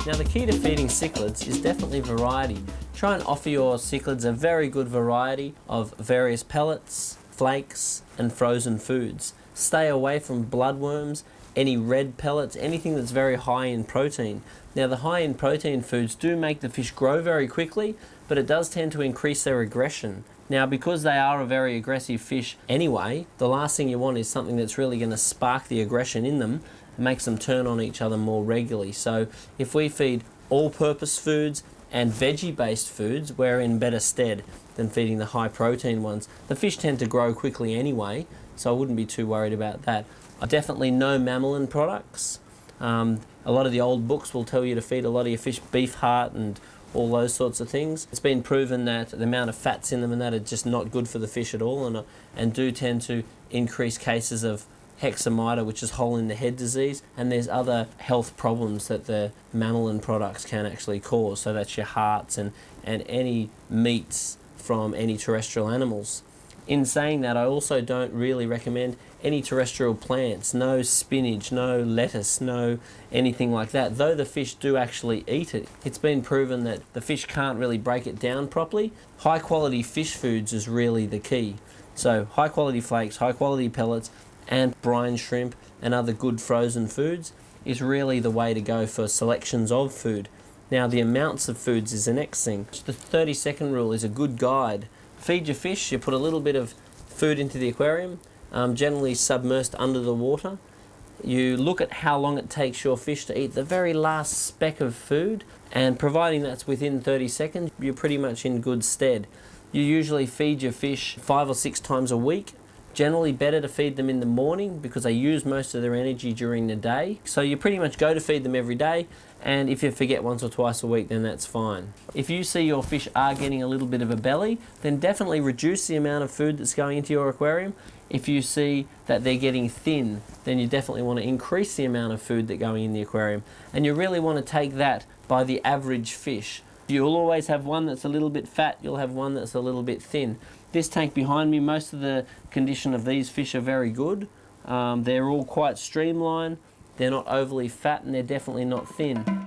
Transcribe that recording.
Now the key to feeding cichlids is definitely variety. Try and offer your cichlids a very good variety of various pellets, flakes and frozen foods. Stay away from bloodworms, any red pellets, anything that's very high in protein. Now the high in protein foods do make the fish grow very quickly, but it does tend to increase their aggression. Now because they are a very aggressive fish anyway, the last thing you want is something that's really going to spark the aggression in them and makes them turn on each other more regularly. So if we feed all-purpose foods and veggie-based foods, we're in better stead than feeding the high protein ones. The fish tend to grow quickly anyway, so I wouldn't be too worried about that. Definitely no mammalian products. A lot of the old books will tell you to feed a lot of your fish beef heart and all those sorts of things. It's been proven that the amount of fats in them and that are just not good for the fish at all, and do tend to increase cases of hexamida, which is hole in the head disease, and there's other health problems that the mammalian products can actually cause. So that's your hearts and any meats from any terrestrial animals. In saying that, I also don't really recommend any terrestrial plants, no spinach, no lettuce, no anything like that, though the fish do actually eat it. It's been proven that the fish can't really break it down properly. High quality fish foods is really the key. So high quality flakes, high quality pellets and brine shrimp and other good frozen foods is really the way to go for selections of food. Now the amounts of foods is the next thing. The 30-second rule is a good guide. Feed your fish, you put a little bit of food into the aquarium, generally submersed under the water. You look at how long it takes your fish to eat the very last speck of food, and providing that's within 30 seconds, you're pretty much in good stead. You usually feed your fish 5 or 6 times a week. Generally better to feed them in the morning because they use most of their energy during the day. So you pretty much go to feed them every day, and if you forget once or twice a week, then that's fine. If you see your fish are getting a little bit of a belly, then definitely reduce the amount of food that's going into your aquarium. If you see that they're getting thin, then you definitely want to increase the amount of food that's going in the aquarium. And you really want to take that by the average fish. You'll always have one that's a little bit fat, you'll have one that's a little bit thin. This tank behind me, most of the condition of these fish are very good. They're all quite streamlined, they're not overly fat, and they're definitely not thin.